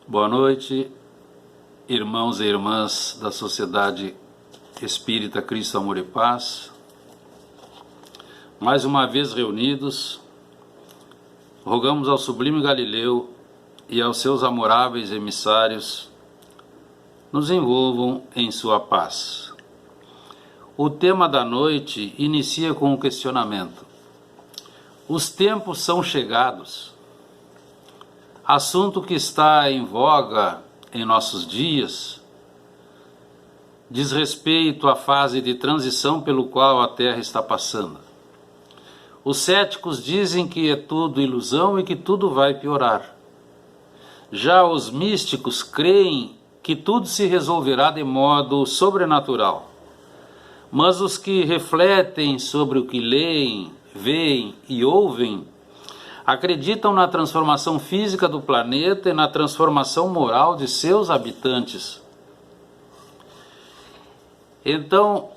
Boa noite, irmãos e irmãs da Sociedade Espírita Cristo Amor e Paz. Mais uma vez reunidos, rogamos ao Sublime Galileu e aos seus amoráveis emissários nos envolvam em sua paz. O tema da noite inicia com um questionamento. Os tempos são chegados. Assunto que está em voga em nossos dias, diz respeito à fase de transição pelo qual a Terra está passando. Os céticos dizem que é tudo ilusão e que tudo vai piorar. Já os místicos creem que tudo se resolverá de modo sobrenatural. Mas os que refletem sobre o que leem, veem e ouvem, acreditam na transformação física do planeta e na transformação moral de seus habitantes. Então,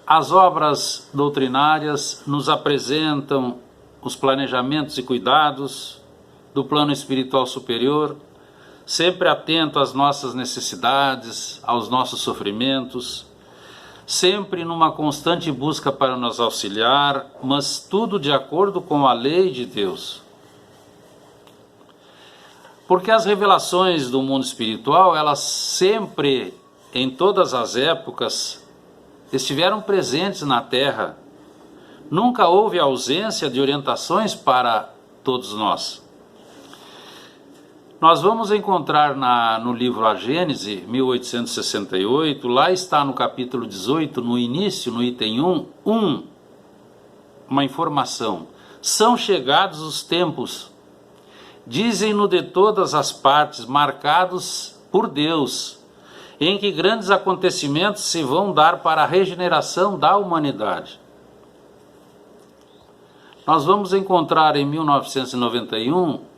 as obras doutrinárias nos apresentam os planejamentos e cuidados do plano espiritual superior, sempre atento às nossas necessidades, aos nossos sofrimentos, sempre numa constante busca para nos auxiliar, mas tudo de acordo com a lei de Deus. Porque as revelações do mundo espiritual, elas sempre, em todas as épocas, estiveram presentes na Terra. Nunca houve ausência de orientações para todos nós. Nós vamos encontrar no livro A Gênese, 1868, lá está no capítulo 18, no início, no item 1, uma informação. São chegados os tempos, dizem-no de todas as partes, marcados por Deus, em que grandes acontecimentos se vão dar para a regeneração da humanidade. Nós vamos encontrar em 1991,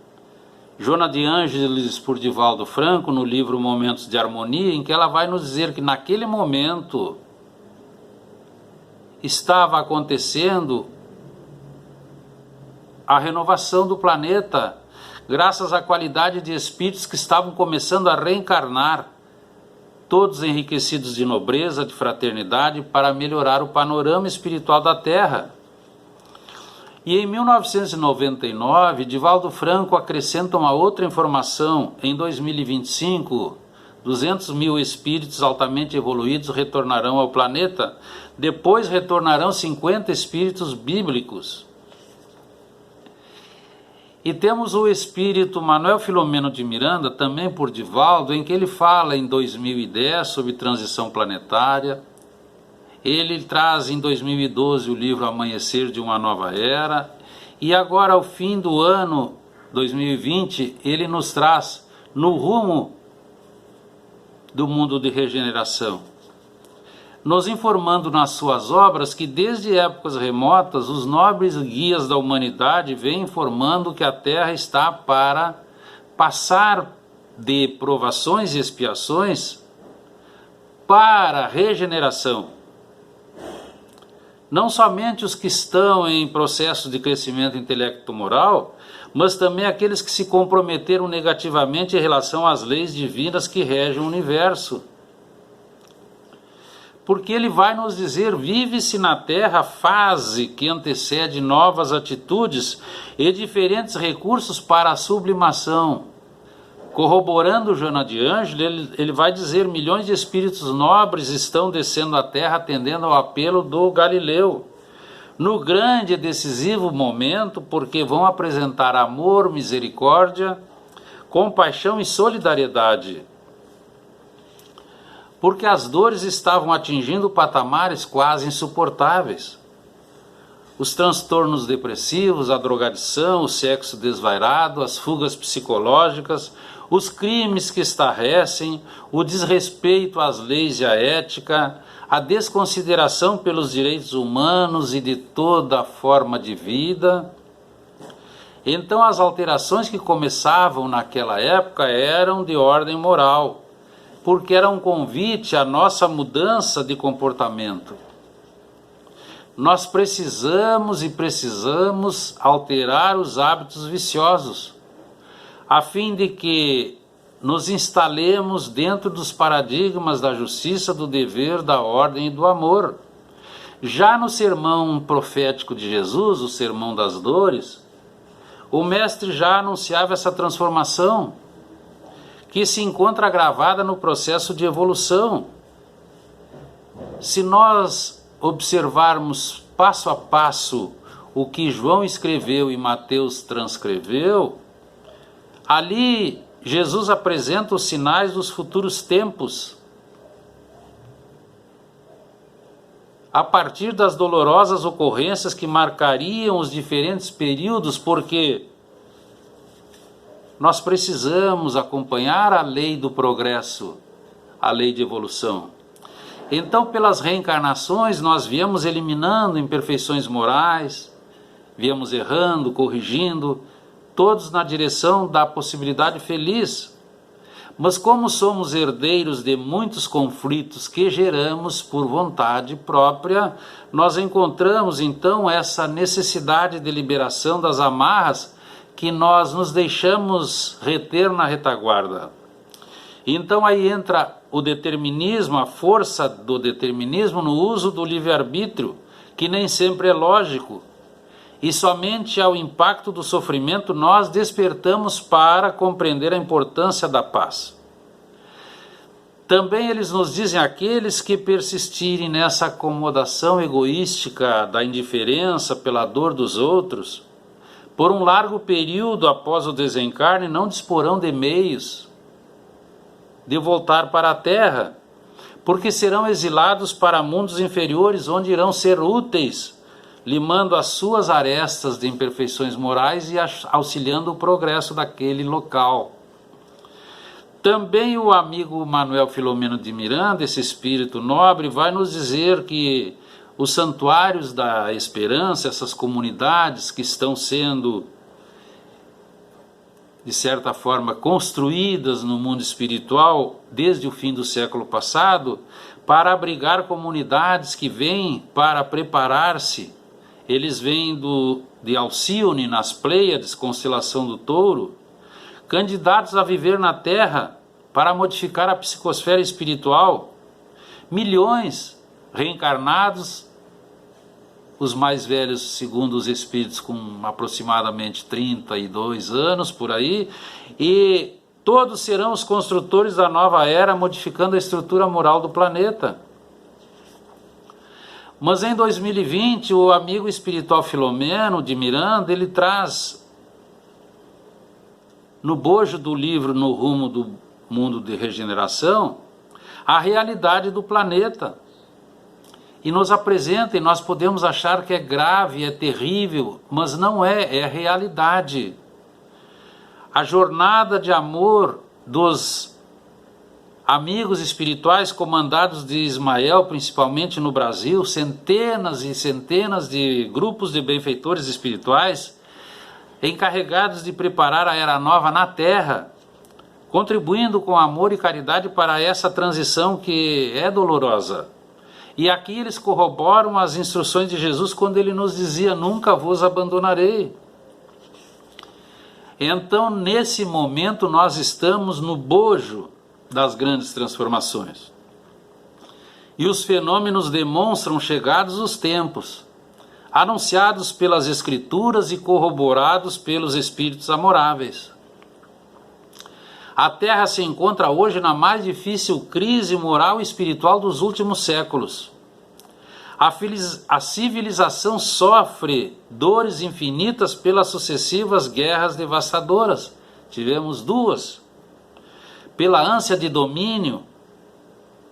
Joana de Ângeles por Divaldo Franco, no livro Momentos de Harmonia, em que ela vai nos dizer que naquele momento estava acontecendo a renovação do planeta, graças à qualidade de espíritos que estavam começando a reencarnar, todos enriquecidos de nobreza, de fraternidade, para melhorar o panorama espiritual da Terra. E em 1999, Divaldo Franco acrescenta uma outra informação. Em 2025, 200 mil espíritos altamente evoluídos retornarão ao planeta. Depois retornarão 50 espíritos bíblicos. E temos o espírito Manuel Filomeno de Miranda, também por Divaldo, em que ele fala em 2010 sobre transição planetária. Ele traz em 2012 o livro Amanhecer de uma Nova Era, e agora ao fim do ano 2020 ele nos traz No Rumo do Mundo de Regeneração, nos informando nas suas obras que desde épocas remotas os nobres guias da humanidade vêm informando que a Terra está para passar de provações e expiações para a regeneração. Não somente os que estão em processo de crescimento intelecto-moral, mas também aqueles que se comprometeram negativamente em relação às leis divinas que regem o universo. Porque ele vai nos dizer, vive-se na Terra fase que antecede novas atitudes e diferentes recursos para a sublimação. Corroborando Joana de Ângeles, ele vai dizer, milhões de espíritos nobres estão descendo à Terra atendendo ao apelo do Galileu, no grande e decisivo momento, porque vão apresentar amor, misericórdia, compaixão e solidariedade. Porque as dores estavam atingindo patamares quase insuportáveis. Os transtornos depressivos, a drogadição, o sexo desvairado, as fugas psicológicas, os crimes que estarrecem, o desrespeito às leis e à ética, a desconsideração pelos direitos humanos e de toda forma de vida. Então as alterações que começavam naquela época eram de ordem moral, porque era um convite à nossa mudança de comportamento. Nós precisamos alterar os hábitos viciosos, a fim de que nos instalemos dentro dos paradigmas da justiça, do dever, da ordem e do amor. Já no sermão profético de Jesus, o Sermão das Dores, o mestre já anunciava essa transformação, que se encontra gravada no processo de evolução. Se nós observarmos passo a passo o que João escreveu e Mateus transcreveu, ali Jesus apresenta os sinais dos futuros tempos, a partir das dolorosas ocorrências que marcariam os diferentes períodos, porque nós precisamos acompanhar a lei do progresso, a lei de evolução. Então, pelas reencarnações, nós viemos eliminando imperfeições morais, viemos errando, corrigindo, todos na direção da possibilidade feliz. Mas como somos herdeiros de muitos conflitos que geramos por vontade própria, nós encontramos então essa necessidade de liberação das amarras que nós nos deixamos reter na retaguarda. Então aí entra o determinismo, a força do determinismo no uso do livre-arbítrio, que nem sempre é lógico. E somente ao impacto do sofrimento nós despertamos para compreender a importância da paz. Também eles nos dizem aqueles que persistirem nessa acomodação egoística da indiferença pela dor dos outros, por um largo período após o desencarne não disporão de meios de voltar para a Terra, porque serão exilados para mundos inferiores onde irão ser úteis, limando as suas arestas de imperfeições morais e auxiliando o progresso daquele local. Também o amigo Manuel Filomeno de Miranda, esse espírito nobre, vai nos dizer que os santuários da esperança, essas comunidades que estão sendo, de certa forma, construídas no mundo espiritual desde o fim do século passado, para abrigar comunidades que vêm para preparar-se. Eles vêm de Alcione, nas Pleiades, constelação do Touro, candidatos a viver na Terra para modificar a psicosfera espiritual. Milhões reencarnados, os mais velhos, segundo os espíritos, com aproximadamente 32 anos, por aí, e todos serão os construtores da nova era, modificando a estrutura moral do planeta. Mas em 2020, o amigo espiritual Filomeno de Miranda, ele traz no bojo do livro No Rumo do Mundo de Regeneração, a realidade do planeta. E nos apresenta, e nós podemos achar que é grave, é terrível, mas não é, é a realidade. A jornada de amor dos amigos espirituais comandados de Ismael, principalmente no Brasil, centenas e centenas de grupos de benfeitores espirituais encarregados de preparar a era nova na Terra, contribuindo com amor e caridade para essa transição que é dolorosa. E aqui eles corroboram as instruções de Jesus quando ele nos dizia: nunca vos abandonarei. Então, nesse momento, nós estamos no bojo das grandes transformações. E os fenômenos demonstram chegados os tempos, anunciados pelas Escrituras e corroborados pelos Espíritos amoráveis. A Terra se encontra hoje na mais difícil crise moral e espiritual dos últimos séculos. A civilização sofre dores infinitas pelas sucessivas guerras devastadoras. Tivemos duas. Pela ânsia de domínio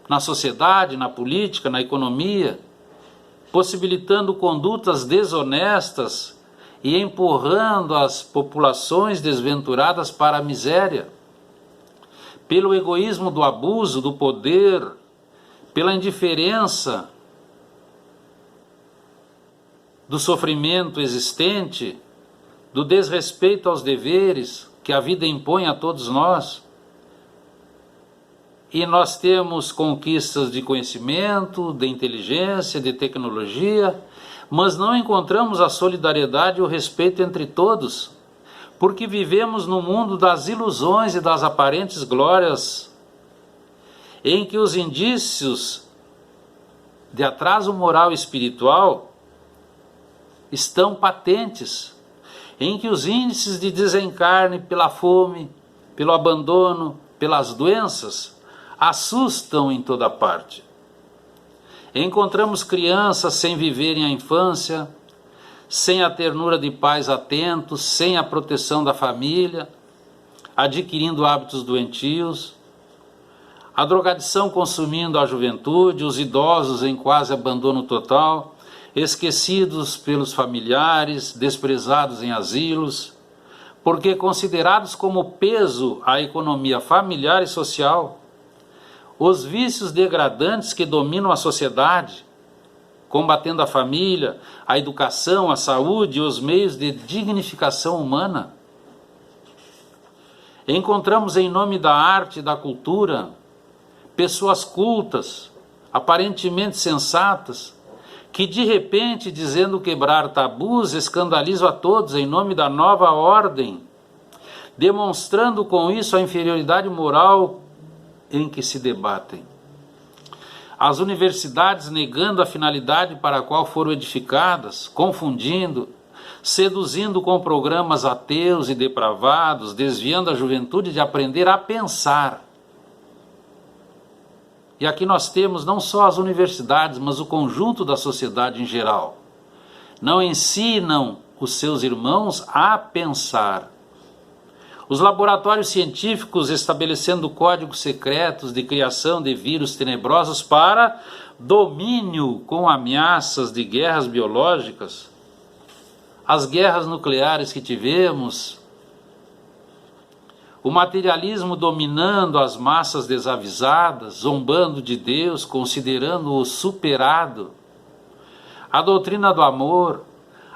na sociedade, na política, na economia, possibilitando condutas desonestas e empurrando as populações desventuradas para a miséria. Pelo egoísmo do abuso do poder, pela indiferença do sofrimento existente, do desrespeito aos deveres que a vida impõe a todos nós. E nós temos conquistas de conhecimento, de inteligência, de tecnologia, mas não encontramos a solidariedade e o respeito entre todos. porque vivemos no mundo das ilusões e das aparentes glórias, em que os indícios de atraso moral e espiritual estão patentes, em que os índices de desencarne pela fome, pelo abandono, pelas doenças, assustam em toda parte. Encontramos crianças sem viverem a infância, sem a ternura de pais atentos, sem a proteção da família, adquirindo hábitos doentios, a drogadição consumindo a juventude, os idosos em quase abandono total, esquecidos pelos familiares, desprezados em asilos, porque considerados como peso à economia familiar e social, os vícios degradantes que dominam a sociedade, combatendo a família, a educação, a saúde e os meios de dignificação humana. Encontramos em nome da arte e da cultura pessoas cultas, aparentemente sensatas, que de repente, dizendo quebrar tabus, escandalizam a todos em nome da nova ordem, demonstrando com isso a inferioridade moral em que se debatem. As universidades negando a finalidade para a qual foram edificadas, confundindo, seduzindo com programas ateus e depravados, desviando a juventude de aprender a pensar. E aqui nós temos não só as universidades, mas o conjunto da sociedade em geral. Não ensinam os seus irmãos a pensar. Os laboratórios científicos estabelecendo códigos secretos de criação de vírus tenebrosos para domínio com ameaças de guerras biológicas. As guerras nucleares que tivemos, o materialismo dominando as massas desavisadas, zombando de Deus, considerando-o superado, a doutrina do amor,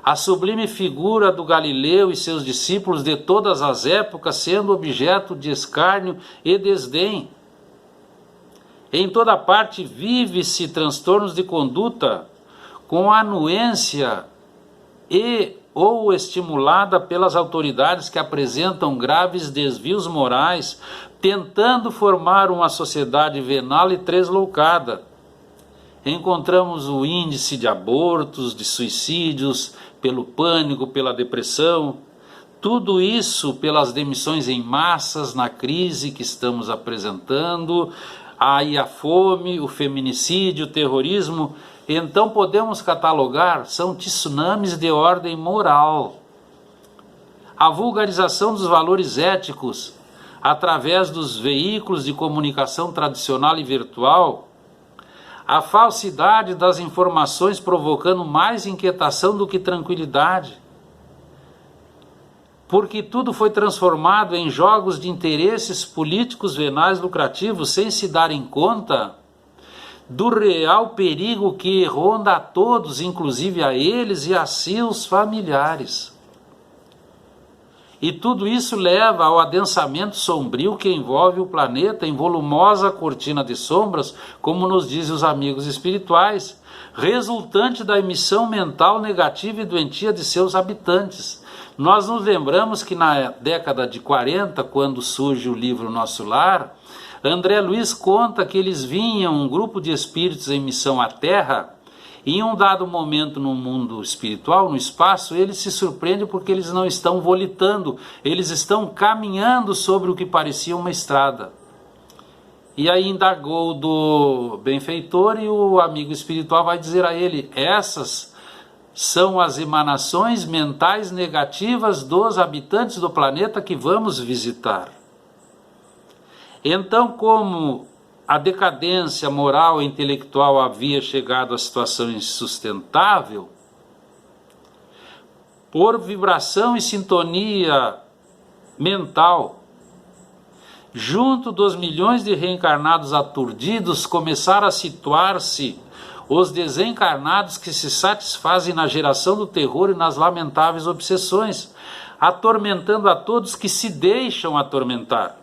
a sublime figura do Galileu e seus discípulos de todas as épocas sendo objeto de escárnio e desdém. Em toda parte vive-se transtornos de conduta com anuência ou estimulada pelas autoridades que apresentam graves desvios morais, tentando formar uma sociedade venal e tresloucada. Encontramos o índice de abortos, de suicídios, pelo pânico, pela depressão, tudo isso pelas demissões em massas na crise que estamos apresentando, aí a fome, o feminicídio, o terrorismo. Então podemos catalogar, são tsunamis de ordem moral. A vulgarização dos valores éticos através dos veículos de comunicação tradicional e virtual, a falsidade das informações provocando mais inquietação do que tranquilidade, porque tudo foi transformado em jogos de interesses políticos venais lucrativos sem se darem conta do real perigo que ronda a todos, inclusive a eles e a seus familiares. E tudo isso leva ao adensamento sombrio que envolve o planeta em volumosa cortina de sombras, como nos dizem os amigos espirituais, resultante da emissão mental negativa e doentia de seus habitantes. Nós nos lembramos que na década de 40, quando surge o livro Nosso Lar, André Luiz conta que eles vinham, um grupo de espíritos em missão à Terra, e em um dado momento no mundo espiritual, no espaço, eles se surpreendem porque eles não estão volitando, eles estão caminhando sobre o que parecia uma estrada. E aí indagou do benfeitor e o amigo espiritual vai dizer a ele, essas são as emanações mentais negativas dos habitantes do planeta que vamos visitar. Então, como a decadência moral e intelectual havia chegado à situação insustentável, por vibração e sintonia mental, junto dos milhões de reencarnados aturdidos, começaram a situar-se os desencarnados que se satisfazem na geração do terror e nas lamentáveis obsessões, atormentando a todos que se deixam atormentar.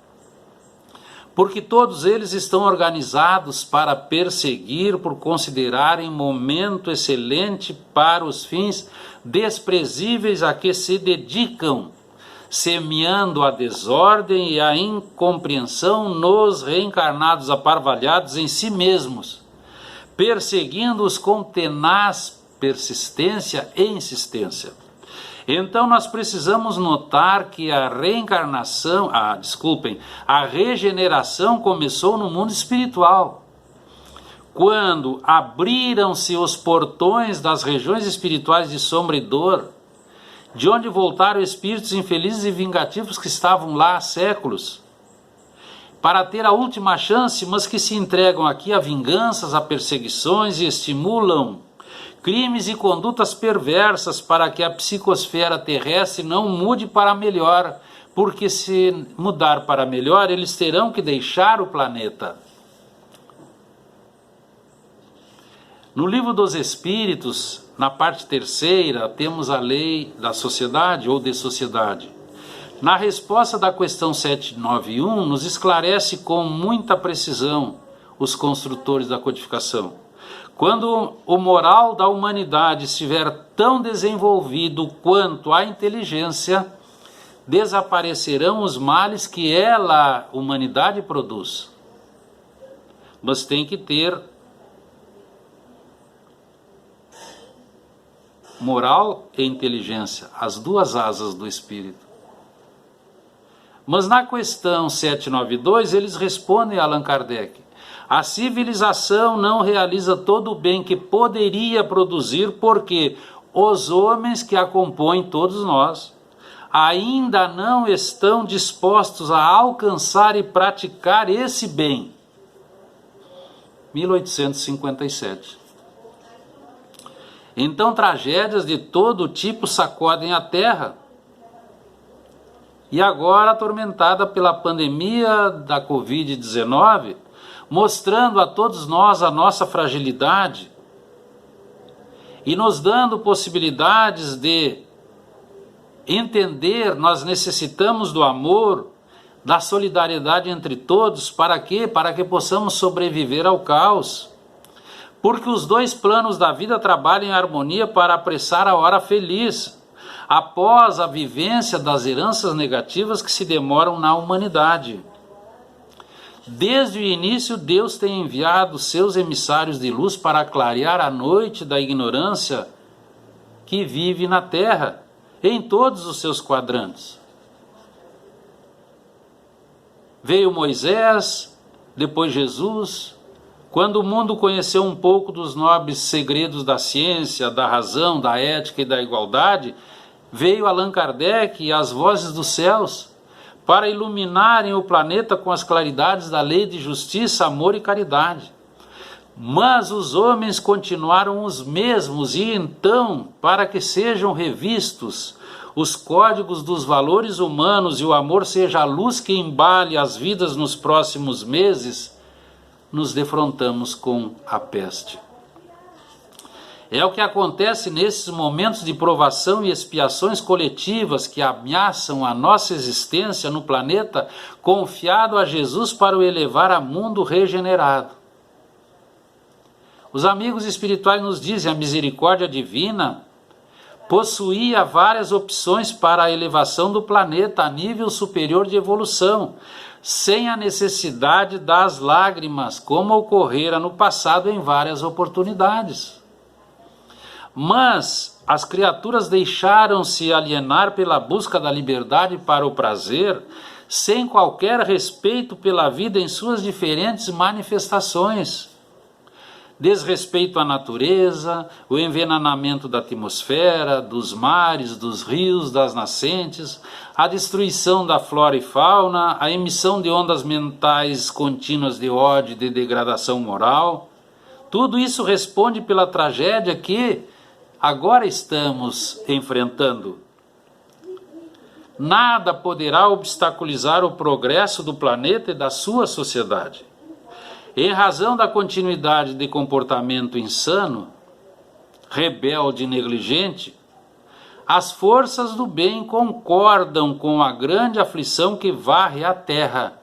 Porque todos eles estão organizados para perseguir por considerarem momento excelente para os fins desprezíveis a que se dedicam, semeando a desordem e a incompreensão nos reencarnados aparvalhados em si mesmos, perseguindo-os com tenaz persistência e insistência. Então nós precisamos notar que a regeneração começou no mundo espiritual, quando abriram-se os portões das regiões espirituais de sombra e dor, de onde voltaram espíritos infelizes e vingativos que estavam lá há séculos, para ter a última chance, mas que se entregam aqui a vinganças, a perseguições e estimulam crimes e condutas perversas para que a psicosfera terrestre não mude para melhor, porque se mudar para melhor, eles terão que deixar o planeta. No Livro dos Espíritos, na parte 3ª, temos a lei da sociedade ou de sociedade. Na resposta da questão 791, nos esclarece com muita precisão os construtores da codificação. Quando o moral da humanidade estiver tão desenvolvido quanto a inteligência, desaparecerão os males que ela, humanidade, produz. Mas tem que ter moral e inteligência, as duas asas do espírito. Mas na questão 792, eles respondem a Allan Kardec: a civilização não realiza todo o bem que poderia produzir, porque os homens que a compõem, todos nós, ainda não estão dispostos a alcançar e praticar esse bem. 1857. Então tragédias de todo tipo sacodem a Terra. E agora atormentada pela pandemia da Covid-19, mostrando a todos nós a nossa fragilidade e nos dando possibilidades de entender, nós necessitamos do amor, da solidariedade entre todos. Para quê? Para que possamos sobreviver ao caos. Porque os dois planos da vida trabalham em harmonia para apressar a hora feliz, após a vivência das heranças negativas que se demoram na humanidade. Desde o início, Deus tem enviado seus emissários de luz para clarear a noite da ignorância que vive na Terra, em todos os seus quadrantes. Veio Moisés, depois Jesus. Quando o mundo conheceu um pouco dos nobres segredos da ciência, da razão, da ética e da igualdade, veio Allan Kardec e as vozes dos céus para iluminarem o planeta com as claridades da lei de justiça, amor e caridade. Mas os homens continuaram os mesmos, e então, para que sejam revistos os códigos dos valores humanos e o amor seja a luz que embale as vidas nos próximos meses, nos defrontamos com a peste. É o que acontece nesses momentos de provação e expiações coletivas que ameaçam a nossa existência no planeta, confiado a Jesus para o elevar a mundo regenerado. Os amigos espirituais nos dizem: a misericórdia divina possuía várias opções para a elevação do planeta a nível superior de evolução, sem a necessidade das lágrimas, como ocorrera no passado em várias oportunidades. Mas as criaturas deixaram-se alienar pela busca da liberdade para o prazer, sem qualquer respeito pela vida em suas diferentes manifestações. Desrespeito à natureza, o envenenamento da atmosfera, dos mares, dos rios, das nascentes, a destruição da flora e fauna, a emissão de ondas mentais contínuas de ódio e de degradação moral. Tudo isso responde pela tragédia que agora estamos enfrentando. Nada poderá obstaculizar o progresso do planeta e da sua sociedade. Em razão da continuidade de comportamento insano, rebelde e negligente, as forças do bem concordam com a grande aflição que varre a terra,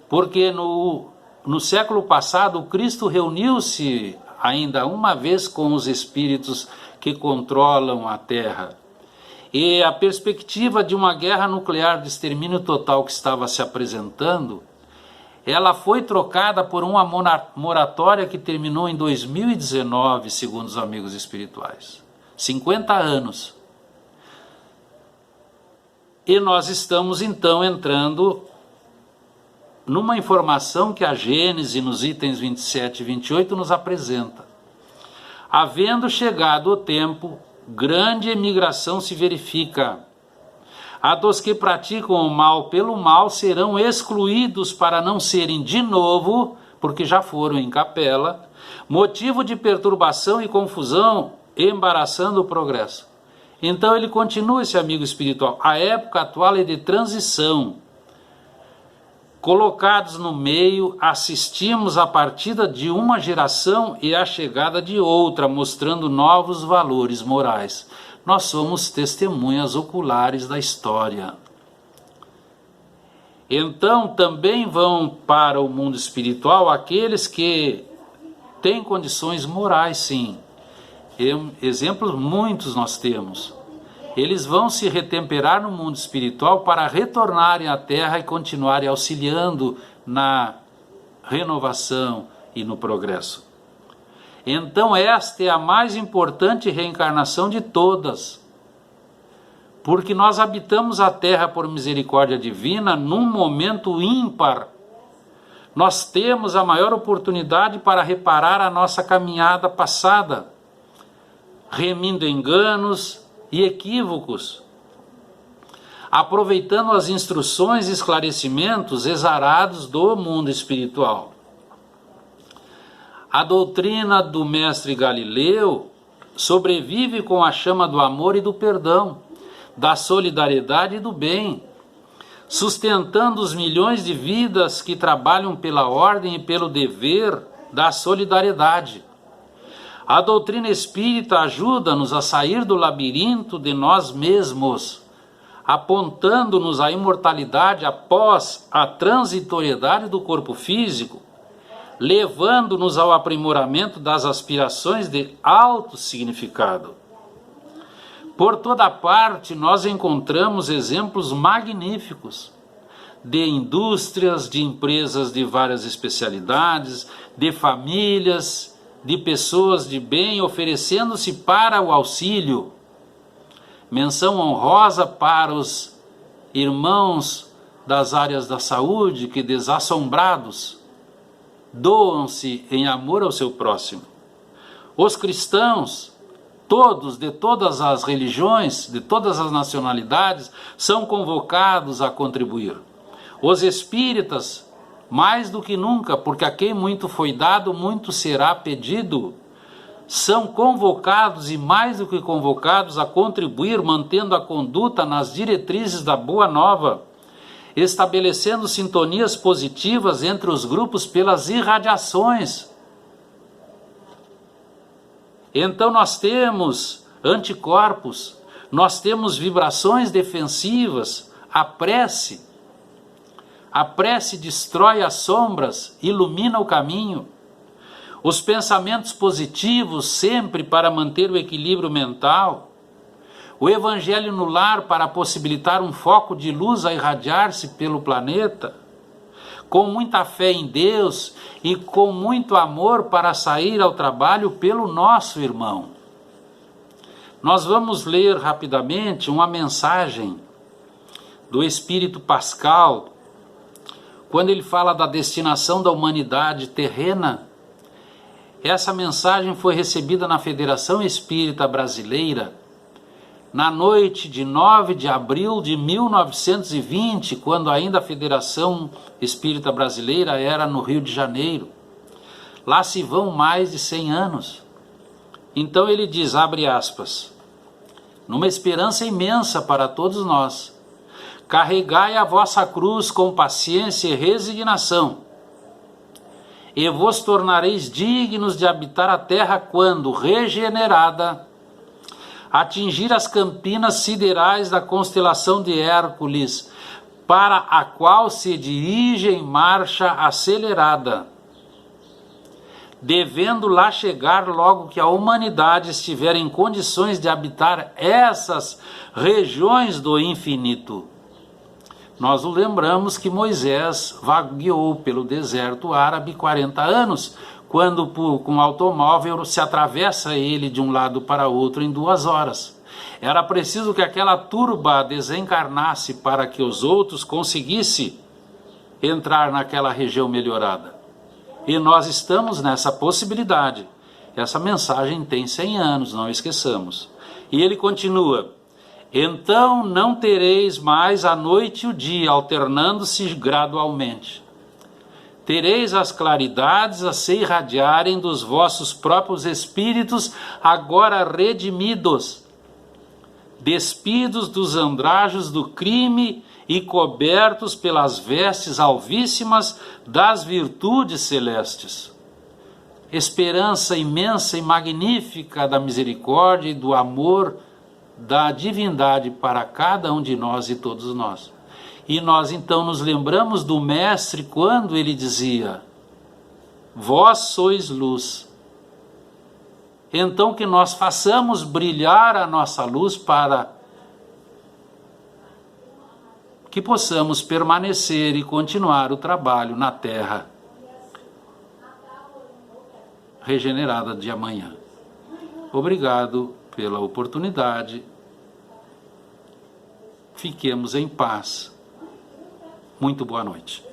porque no século passado o Cristo reuniu-se ainda uma vez com os espíritos que controlam a terra, E a perspectiva de uma guerra nuclear de extermínio total que estava se apresentando, ela foi trocada por uma moratória que terminou em 2019, segundo os amigos espirituais. 50 anos. E nós estamos então entrando numa informação que a Gênese, nos itens 27 e 28, nos apresenta. Havendo chegado o tempo, grande emigração se verifica. A dos que praticam o mal pelo mal serão excluídos para não serem de novo, porque já foram em capela, motivo de perturbação e confusão, embaraçando o progresso. Então ele continua, esse amigo espiritual. A época atual é de transição. Colocados no meio, assistimos à partida de uma geração e à chegada de outra, mostrando novos valores morais. Nós somos testemunhas oculares da história. Então também vão para o mundo espiritual aqueles que têm condições morais, sim. Exemplos muitos nós temos. Eles vão se retemperar no mundo espiritual para retornarem à Terra e continuarem auxiliando na renovação e no progresso. Então esta é a mais importante reencarnação de todas, porque nós habitamos a Terra por misericórdia divina num momento ímpar. Nós temos a maior oportunidade para reparar a nossa caminhada passada, remindo enganos e equívocos, aproveitando as instruções e esclarecimentos exarados do mundo espiritual. A doutrina do mestre Galileu sobrevive com a chama do amor e do perdão, da solidariedade e do bem, sustentando os milhões de vidas que trabalham pela ordem e pelo dever da solidariedade. A doutrina espírita ajuda-nos a sair do labirinto de nós mesmos, apontando-nos à imortalidade após a transitoriedade do corpo físico, levando-nos ao aprimoramento das aspirações de alto significado. Por toda parte nós encontramos exemplos magníficos de indústrias, de empresas de várias especialidades, de famílias, de pessoas de bem oferecendo-se para o auxílio. Menção honrosa para os irmãos das áreas da saúde que, desassombrados, doam-se em amor ao seu próximo. Os cristãos, todos, de todas as religiões, de todas as nacionalidades, são convocados a contribuir. Os espíritas, mais do que nunca, porque a quem muito foi dado, muito será pedido, são convocados e mais do que convocados a contribuir, mantendo a conduta nas diretrizes da Boa Nova, estabelecendo sintonias positivas entre os grupos pelas irradiações. Então nós temos anticorpos, nós temos vibrações defensivas, a prece destrói as sombras, ilumina o caminho. Os pensamentos positivos sempre para manter o equilíbrio mental. O evangelho no lar para possibilitar um foco de luz a irradiar-se pelo planeta. Com muita fé em Deus e com muito amor para sair ao trabalho pelo nosso irmão. Nós vamos ler rapidamente uma mensagem do Espírito Pascal, quando ele fala da destinação da humanidade terrena. Essa mensagem foi recebida na Federação Espírita Brasileira, na noite de 9 de abril de 1920, quando ainda a Federação Espírita Brasileira era no Rio de Janeiro. Lá se vão mais de 100 anos. Então ele diz, abre aspas, numa esperança imensa para todos nós, carregai a vossa cruz com paciência e resignação, e vos tornareis dignos de habitar a terra quando, regenerada, atingir as campinas siderais da constelação de Hércules, para a qual se dirige em marcha acelerada. devendo lá chegar logo que a humanidade estiver em condições de habitar essas regiões do infinito. Nós nos lembramos que Moisés vagueou pelo deserto árabe 40 anos, quando com um automóvel se atravessa ele de um lado para outro em 2 horas. Era preciso que aquela turba desencarnasse para que os outros conseguissem entrar naquela região melhorada. E nós estamos nessa possibilidade. Essa mensagem tem 100 anos, não esqueçamos. E ele continua: então não tereis mais a noite e o dia, alternando-se gradualmente. Tereis as claridades a se irradiarem dos vossos próprios espíritos, agora redimidos, despidos dos andrajos do crime e cobertos pelas vestes alvíssimas das virtudes celestes. Esperança imensa e magnífica da misericórdia e do amor da divindade para cada um de nós e todos nós. E nós então nos lembramos do Mestre quando ele dizia: vós sois luz. Então que nós façamos brilhar a nossa luz para que possamos permanecer e continuar o trabalho na terra regenerada de amanhã. Obrigado pela oportunidade. Fiquemos em paz. Muito boa noite.